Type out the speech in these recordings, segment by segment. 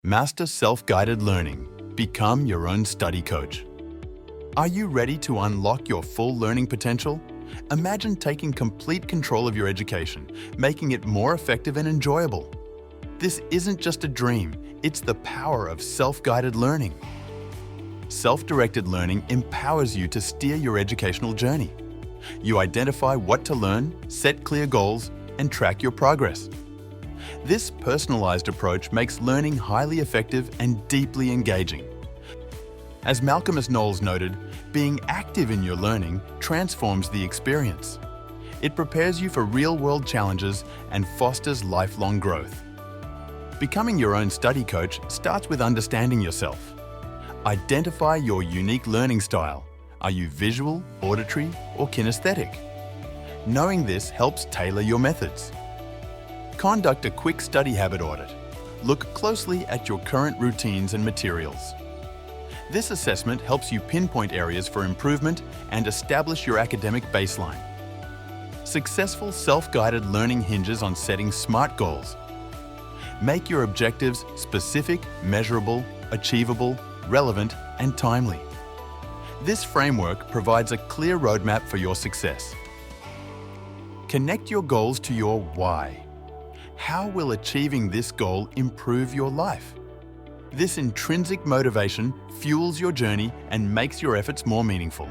Master self-guided learning. Become your own study coach. Are you ready to unlock your full learning potential? Imagine taking complete control of your education, making it more effective and enjoyable. This isn't just a dream, it's the power of self-guided learning. Self-directed learning empowers you to steer your educational journey. You identify what to learn, set clear goals, and track your progress. This personalized approach makes learning highly effective and deeply engaging. As Malcolm S. Knowles noted, being active in your learning transforms the experience. It prepares you for real-world challenges and fosters lifelong growth. Becoming your own study coach starts with understanding yourself. Identify your unique learning style. Are you visual, auditory, or kinesthetic? Knowing this helps tailor your methods. Conduct a quick study habit audit. Look closely at your current routines and materials. This assessment helps you pinpoint areas for improvement and establish your academic baseline. Successful self-guided learning hinges on setting SMART goals. Make your objectives specific, measurable, achievable, relevant, and timely. This framework provides a clear roadmap for your success. Connect your goals to your why. How will achieving this goal improve your life? This intrinsic motivation fuels your journey and makes your efforts more meaningful.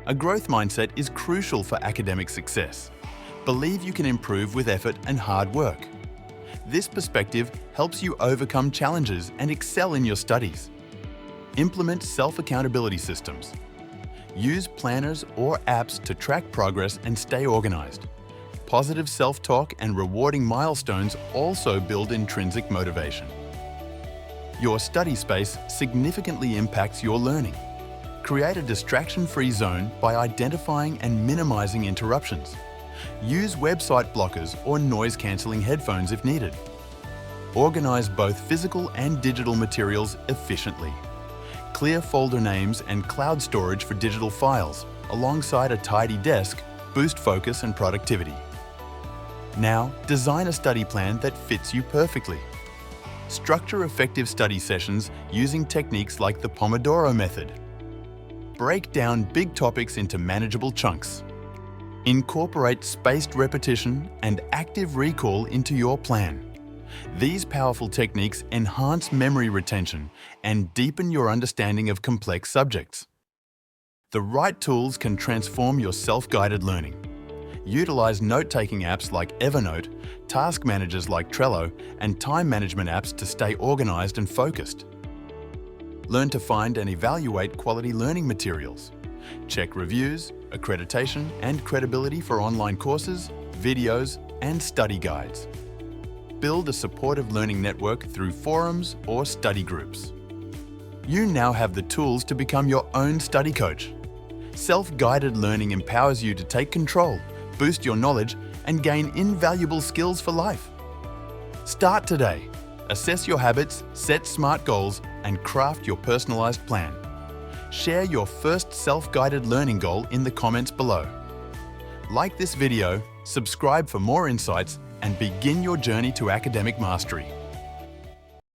A growth mindset is crucial for academic success. Believe you can improve with effort and hard work. This perspective helps you overcome challenges and excel in your studies. Implement self-accountability systems. Use planners or apps to track progress and stay organized. Positive self-talk and rewarding milestones also build intrinsic motivation. Your study space significantly impacts your learning. Create a distraction-free zone by identifying and minimizing interruptions. Use website blockers or noise-cancelling headphones if needed. Organize both physical and digital materials efficiently. Clear folder names and cloud storage for digital files, alongside a tidy desk, boost focus and productivity. Now, design a study plan that fits you perfectly. Structure effective study sessions using techniques like the Pomodoro method. Break down big topics into manageable chunks. Incorporate spaced repetition and active recall into your plan. These powerful techniques enhance memory retention and deepen your understanding of complex subjects. The right tools can transform your self-guided learning. Utilize note-taking apps like Evernote, task managers like Trello, and time management apps to stay organized and focused. Learn to find and evaluate quality learning materials. Check reviews, accreditation, and credibility for online courses, videos, and study guides. Build a supportive learning network through forums or study groups. You now have the tools to become your own study coach. Self-guided learning empowers you to take control, boost your knowledge, and gain invaluable skills for life. Start today. Assess your habits, set SMART goals, and craft your personalized plan. Share your first self-guided learning goal in the comments below. Like this video, subscribe for more insights, and begin your journey to academic mastery.